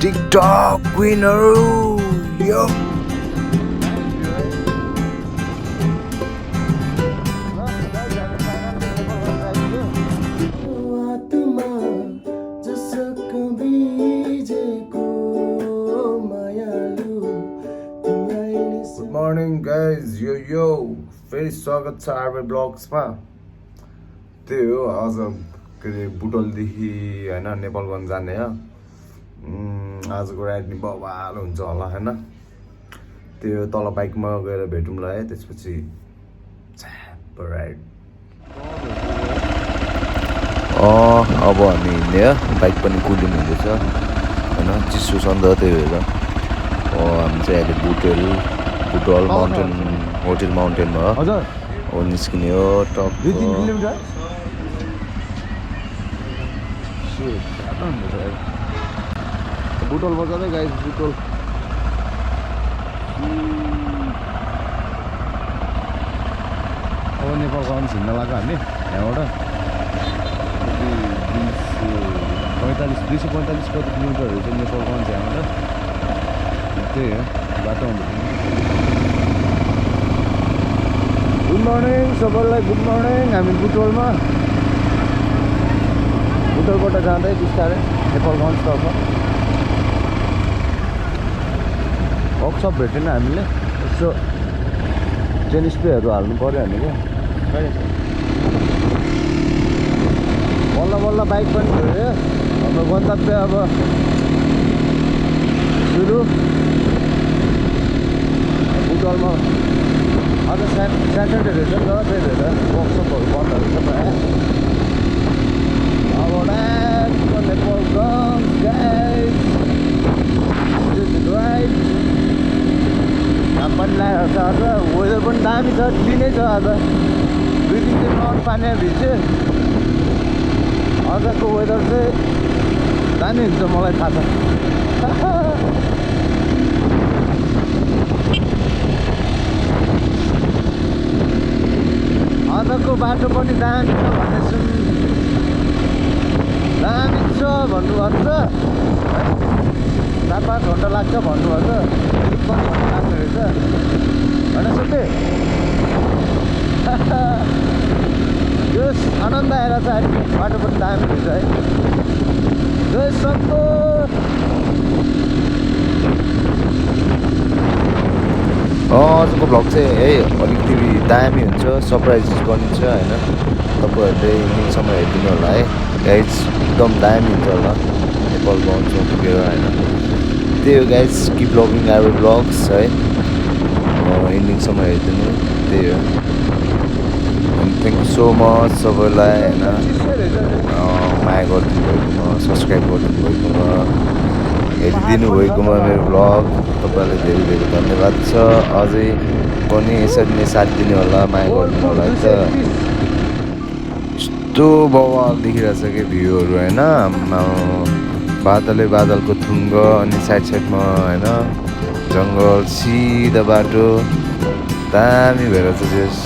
TikTok winner. Yo. Good morning guys, yo फेरि स्वागत छ आरबी ब्लग्समा। त्यही हो आज के अरे बुटोलदेखि होइन नेपालगञ्ज जाने हो। आजको राइड नि बवाल हुन्छ होला होइन। त्यो तल बाइकमा गएर भेटौँला है, त्यसपछि छ्याप राइड। अब हामी हिँड्ने हो, बाइक पनि कुलिङ हुँदैछ होइन, चिसो छ नि त त्यही भएर। हामी चाहिँ अहिले बुटवल माउन्टेन होटल माउन्टेनमा हो निस्किने हो टप। बुटवल बजारै गाइस, बुटवल अब नेपालगञ्ज हिँड्न लाग्यो हामी यहाँबाट। 245 कति किलोमिटरहरू चाहिँ नेपालगञ्ज यहाँबाट। त्यही हो बाटो हुन्छ। गुड मर्निङ सबैलाई, गुड मर्निङ। हामी बुटवलमा, बुटवलबाट जाँदै बिस्तारै नेपालगञ्जतर्फ। वर्कसप भेटेन हामीले, यसो चेन स्प्रेहरू हाल्नु पऱ्यो हामी क्या। बल्ल बल्ल बाइक पनि भयो। हाम्रो गन्तव्य अब सुरु बुटवलमा। आज स्याटरडे रहेछ नि त, त्यही भएर वर्कसपहरू बन्द रहेछ प्रायः। अब नेपालगञ्ज गाइस, राइट। घाम पनि लागेको छ आज, वेदर पनि दामी छ, क्लिनै छ आज। 2 दिन चाहिँ नन पानी भिज्यो। आजको वेदर चाहिँ दामी हुन्छ, मलाई थाहा छ। आजको बाटो पनि दामी छ भन्ने दामी छ भन्नुभएको छ। 4-5 घन्टा लाग्छ भन्नुभएको छ, पनि लाग्ने रहेछ होइन सुन्ने। यस आनन्द आएर छ अहिले, बाटो पनि दामी रहेछ है। जय सन्तोष। आजको भ्लग चाहिँ है अलिकति दामी हुन्छ, सरप्राइजेस बनिन्छ होइन। तपाईँहरूले इभिनिङसम्म हेरिदिनु होला है गाइज, एकदम दामी हुन्छ होला नेपालगञ्जमा पुगेर होइन। त्यही हो guys, keep loving our blogs है, इभिनिङसम्म हेरिदिनु। त्यही हो, थ्याङ्क यू सो मच सबैलाई होइन, माया गरिदिनु भएकोमा, सब्सक्राइब गरिदिनु भएकोमा, हेरिदिनु भएकोमा मेरो ब्लग। तपाईँलाई धेरै धेरै धन्यवाद छ। अझै पनि यसरी नै साथ दिने होला, माया गरिदिनु होला है त। यस्तो बवाल देखिरहेछ कि भ्यूहरू होइन, बादलै बादलको थुङ्ग, अनि साइड साइडमा होइन जङ्गल, सिधा बाटो, दामी भएर चाहिँ त्यस।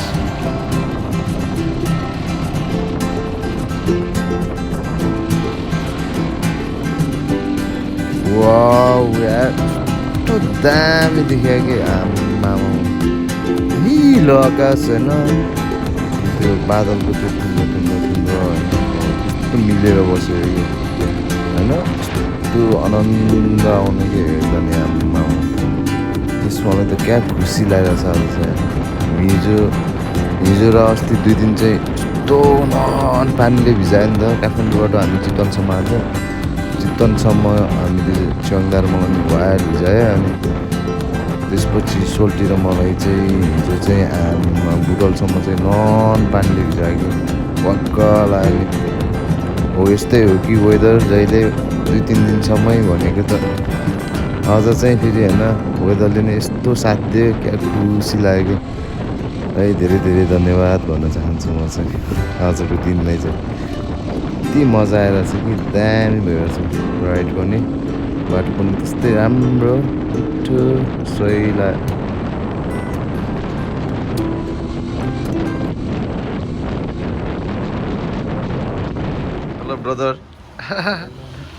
वाउ यार, यस्तो दामी देखियो कि आम्मा, निलो आकाश होइन, त्यो बादलको त्यो ठुलो ठुलो ठुलो होइन, यस्तो मिलेर बस्यो कि होइन, यस्तो आनन्द आउने कि हेर्दा नि आम्मा। त्यसमा त क्या खुसी लागिरहेछ आज चाहिँ। हिजो र अस्ति 2 दिन चाहिँ यस्तो नन पानीले भिजायो नि त। काठमाडौँबाट हामी चितवनसम्म आएको, चितवनसम्म हामीले च्याङदारमा पनि भएर भिजायो। अनि त्यसपछि सोल्टी र मलाई चाहिँ हिजो चाहिँ बुटवलसम्म चाहिँ नन पानीले भिजायो। वाक्क लाग्यो। हो यस्तै हो कि वेदर, जहिले 2-3 दिनसम्मै भनेको त आज चाहिँ फेरि होइन वेदरले नै यस्तो साथ दियो, क्या खुसी लाग्यो है। धेरै धेरै धन्यवाद भन्न चाहन्छु म चाहिँ आजको दिनलाई चाहिँ। यति मजा आएर चाहिँ कि दामी भएर छ राइड पनि, बाटो पनि त्यस्तै राम्रो मिठो सही लाग्यो। Hello brother.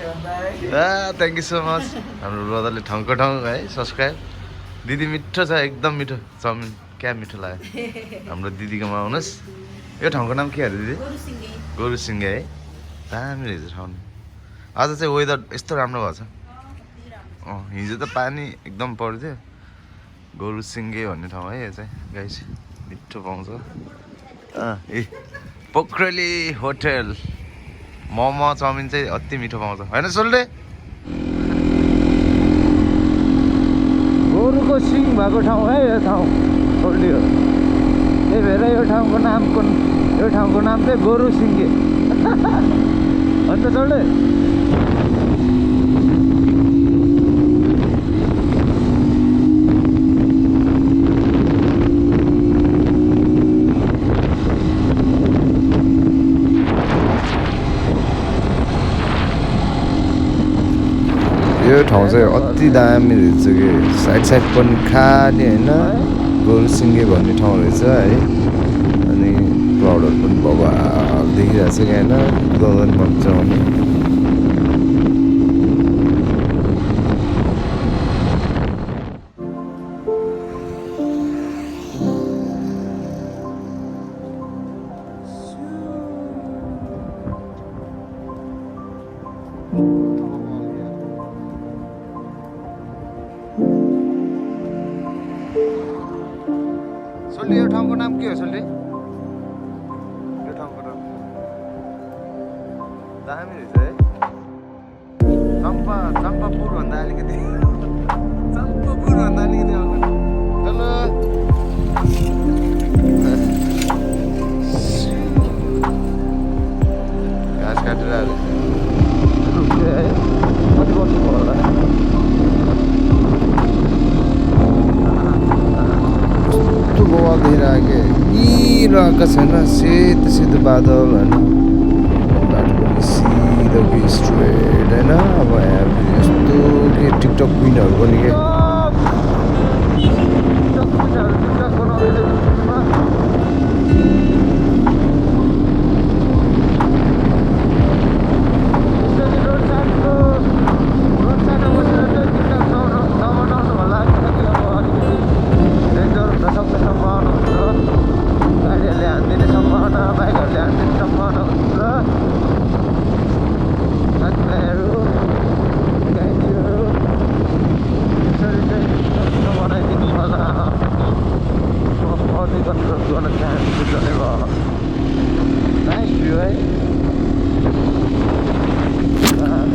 Thank you so much हाम्रो ब्रदरले ठाउँको ठाउँ है सब्सक्राइब दिदी मिठो छ एकदम मिठो चाउमिन क्या मिठो लाग्यो हाम्रो दिदीकोमा आउनुहोस् यो ठाउँको नाम के अरे दिदी गोरुसिङ्गे है दामी रहेछ ठाउँ आज चाहिँ वेदर यस्तो राम्रो भएको छ हिजो त पानी एकदम पर्थ्यो गोरुसिङ्गे भन्ने ठाउँ है यो चाहिँ गाइस मिठो पाउँछ ए पोखरेली होटेल मोमो चाउमिन चाहिँ अति मिठो पाउँछ होइन सोल्डे गोरुको सिङ भएको ठाउँ है यो ठाउँ सोल्डे हो त्यही भएर यो ठाउँको नाम चाहिँ गोरुसिङ्गे अन्त सोल्डे यो ठाउँ चाहिँ अति दामी रहेछ कि साइड पनि खाली होइन गोरुसिङ्गे भन्ने ठाउँ रहेछ है अनि क्लाउडहरू पनि बबाल देखिरहेको छ कि होइन गगन भन्छ भने सोल्डी यो ठाउँको नाम के हो सोल्डी यो ठाउँको नाम दामी रहेछ है चम्पापुर भन्दा अलिकति अगाडि हेलो घाँस काटेर है कति वर्ष भयो होला बवाल देखिरहेको निलो आकाश छैन सेतो बादल होइन बाटो पनि सिधो कि स्ट्रेट होइन अब यहाँ यस्तो के टिकटक क्विनहरू पनि के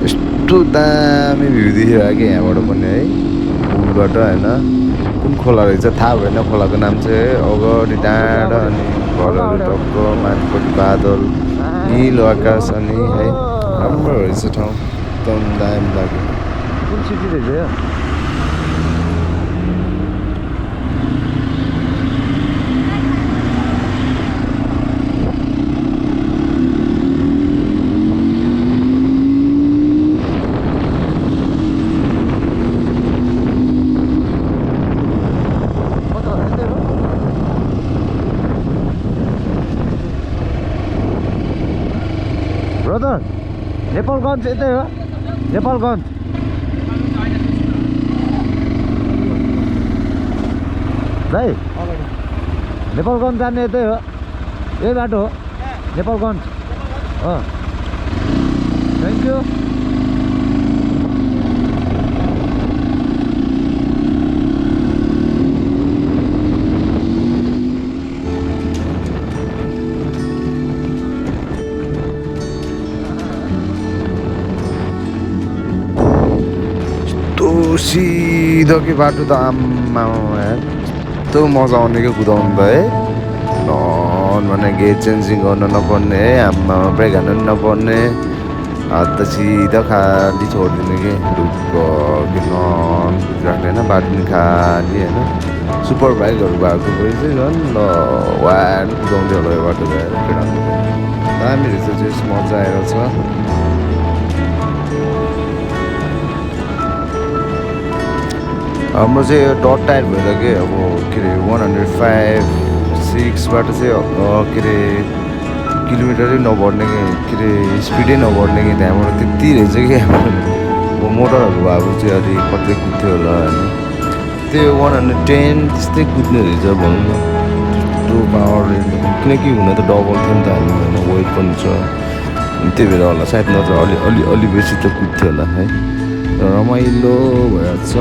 यस्तो दामी भ्यू देखिरहेको क्या यहाँबाट पनि है पुलबाट होइन कुन खोला रहेछ थाहा भएन खोलाको नाम चाहिँ अगाडि डाँडा अनि घरहरू टक्क माथिपट्टि बादल निलो आकाश अनि है राम्रो रहेछ ठाउँ एकदम दामी लाग्यो कुन सिटी रहेछ यो ब्रदर नेपालगञ्ज यतै हो नेपालगञ्ज भाइ नेपालगञ्ज जाने यतै हो यही बाटो हो नेपालगञ्ज थ्याङ्क यू सिधो कि बाटो त आम्मा यस्तो मजा आउने कि कुदाउनु त है भने गेट चेन्जिङ गर्न नपर्ने है आम्मा ब्रेक हाल्नु पनि नपर्ने हात त सिधा खाली छोडिदिने कि ढुक्क कि राख्ने होइन बाटो पनि खाली होइन सुपर बाइकहरू भएको भए चाहिँ झन् ल वान कुदाउँथ्यो होला यो बाटो गएर दामी रहेछ चाहिँ मजा आएर छ हाम्रो चाहिँ यो डट टायर भएर के अब के अरे 105/6बाट चाहिँ के अरे किलोमिटरै नबढ्ने के अरे स्पिडै नबढ्ने कि त्यहाँबाट त्यति रहेछ कि अब मोटरहरू भए चाहिँ अलिक कत्रै कुद्थ्यो होला होइन त्यो 110 त्यस्तै कुद्ने रहेछ भनौँ न त्यस्तो पावर किनकि हुन त डबल थियो नि त हामी होइन वेट पनि छ त्यही भएर होला सायद नत्र अलि बेसी त कुद्थ्यो होला है रमाइलो भइरहेछ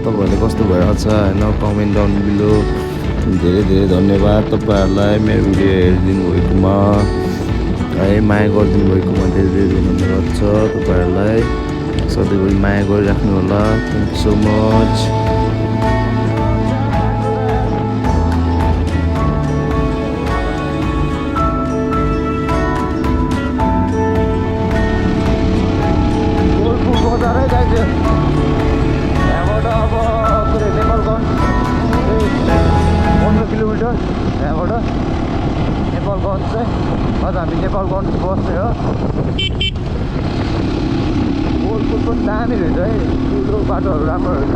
तपाईँहरूले कस्तो भइरहेछ होइन कमेन्ट डाउन बिलो धेरै धेरै धन्यवाद तपाईँहरूलाई मेरो भिडियो हेरिदिनु भएकोमा है माया गरिदिनु भएकोमा धेरै धेरै धन्यवाद छ तपाईँहरूलाई सधैँभरि माया गरिराख्नु होला thank you so much Nepalgunj हामी नेपालगञ्ज बस्ने हो गोलपुर पनि दामी रहेछ है ठुलो बाटोहरू राम्रो रहेछ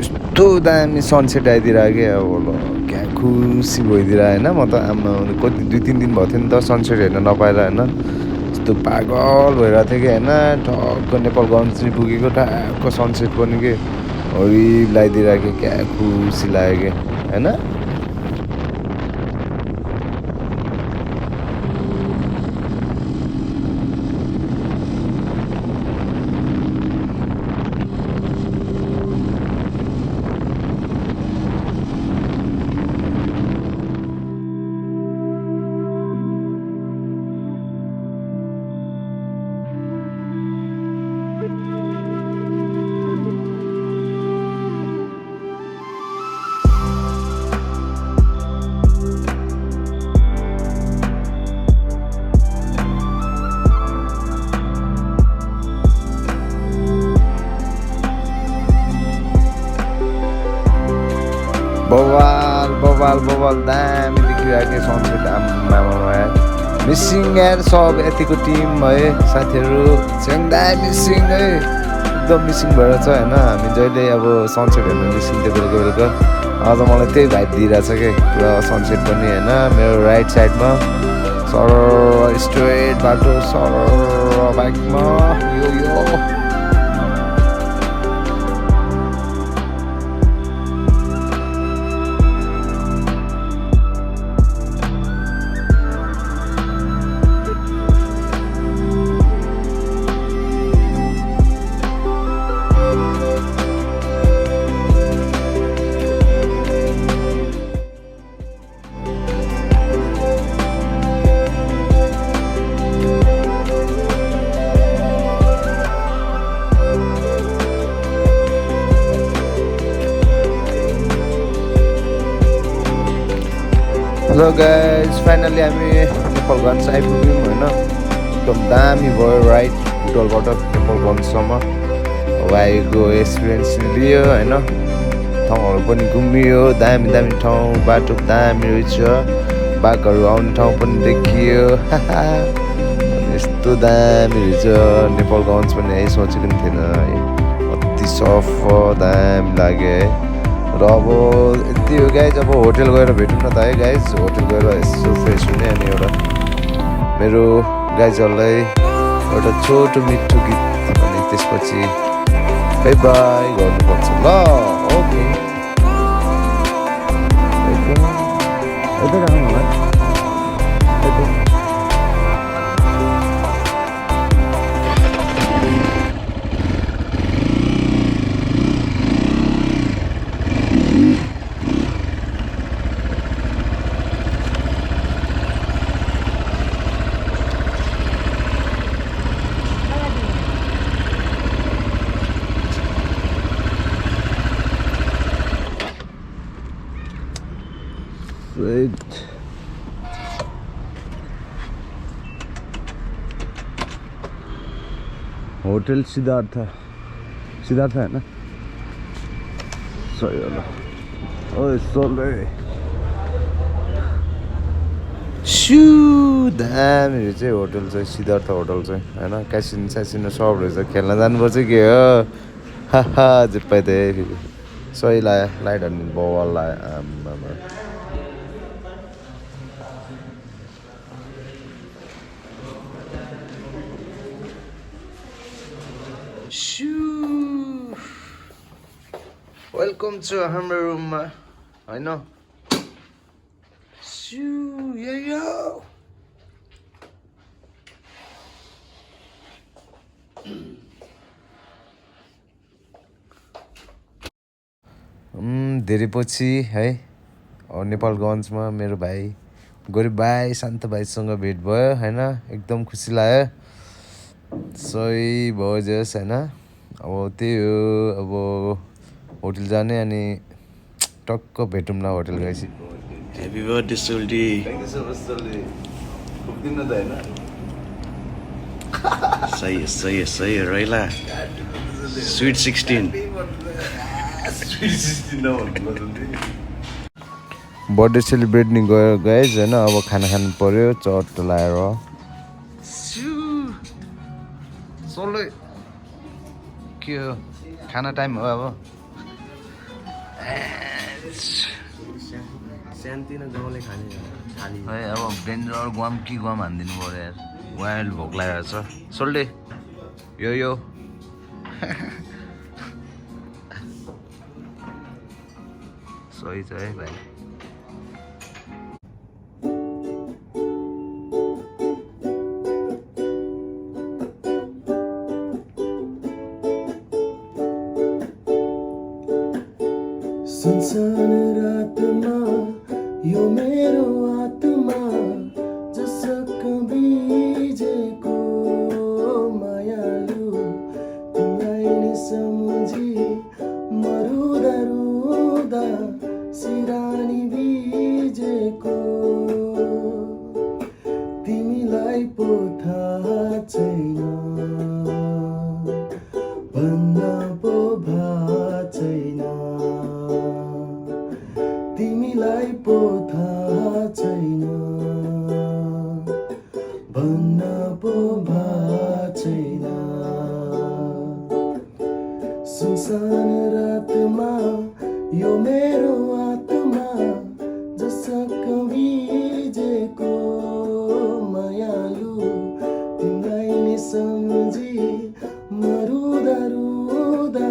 यस्तो दामी सनसेट आइदिरहेको क्या अब क्या खुसी भइदिएर होइन म त आमा कति 2-3 दिन भएको थियो नि त सनसेट हेर्न नपाएर होइन यस्तो पागल भइरहेको थियो कि होइन ठक्क नेपालगञ्ज चाहिँ पुगेको ठ्याक्क सनसेट पनि के हरिब लगाइदिरहेको क्या खुसी लाग्यो कि होइन बवाल दामी देखिरहेको सनसेट आमामा मिसिङ यार सब यतिको टिम है साथीहरू च्याङ्दा मिसिङ है एकदम मिसिङ भएर छ होइन हामी जहिले अब सनसेट हेर्नु निस्किन्थ्यो बेलुका आज मलाई त्यही भाइब दिइरहेछ कि पुरा सनसेट पनि होइन मेरो राइट साइडमा सर स्ट्रेट बाटो सर बाइकमा यो हेलो गाइज फाइनली हामी नेपालगञ्ज आइपुग्यौँ होइन एकदम दामी भयो राइड बुटवलबाट नेपालगञ्जसम्म वाइको एक्सपिरियन्स लियो होइन ठाउँहरू पनि घुमियो दामी ठाउँ बाटो दामी रहेछ बाघहरू आउने ठाउँ पनि देखियो यस्तो दामी रहेछ नेपालगञ्ज पनि है सोचेको पनि थिएन है अति सफा दामी लाग्यो है र अब यति हो गाइज अब होटेल गएर भेटौँ न त है गाइज होटेल गएर यसो फ्रेस हुने अनि एउटा मेरो गाइजहरूलाई एउटा छोटो मिठो गीत अनि त्यसपछि बाई बाई गर्नुपर्छ ल ओके Sweet. होटल सिद्धार्थ है ना सही होला ओए सोले स्यु दामी रहेछ है होटल चाहिँ सिद्धार्थ होटल चाहिँ होइन क्यासिनो स्यासिनो सब रहेछ खेल्न जानुपर्छ के हो हाहा जुप्पाइ त फेरि सही लाग्यो लाइट हान्ने बवाल लाग्यो आम्मामा वेलकम टु हाम्रो रुममा होइन धेरै पछि है नेपालगञ्जमा मेरो भाइ गरिब भाइ शान्त भाइसँग भेट भयो होइन एकदम खुसी लाग्यो सही भयो जस होइन अब त्यही हो अब होटल जाने अनि टक्क भेटौँ न होटल गएपछि Happy birthday, Sulti. Thank you so much सल्ली खुब्दिन त होइन Say, Raila. Sweet 16. Birthday celebrate नि गयो गाइज होइन अब खाना खानु पर्यो चट्ट लाएर सोलै के हो खाना टाइम हो अब शान्ति न गाउँले खाने थाली है अब डेन्जर गुवाम कि गुवाम हानिदिनु पऱ्यो यार वाइल्ड भोक लागेको छ सोल्डे यो सही छ है भाइ सुनसान रातमा यो मेरो आत्मा जसक बिजेको मायालु तिमीलाई नि सम्झी मरुदा रुदा सिरानी बिजेको तिमीलाई पो थाहा छैन भन्न पो भा छैन तिमीलाई पो थाहा छैन भन्न पो भा छैन सुनसान रातमा यो मेरो आत्मा जसक बिजेको मायालु तिमीलाई नि सम्झी मरुदा रुदा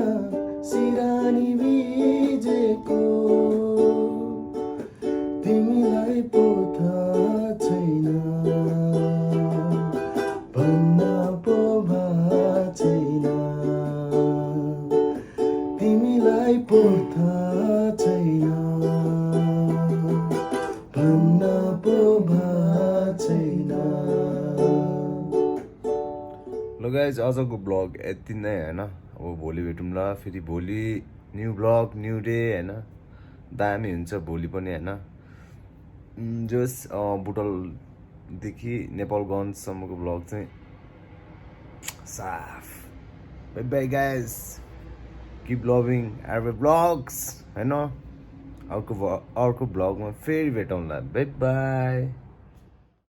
सिरानी बिजेको तिमीलाई पो थाहा छैन भन्न पो भा छैन तिमीलाई पो थाहा छैन भन्न पो भा छैन ल गाइज आजको ब्लग यति नै होइन अब भोलि भेटौँला फेरि भोलि न्यू ब्लग न्यू डे होइन दामी हुन्छ भोलि पनि होइन जस बुटलदेखि नेपालगञ्जसम्मको ब्लग चाहिँ साफ bye bye guys keep loving our blogs होइन अर्को ब्लगमा फेरि भेटौँला बाई बाई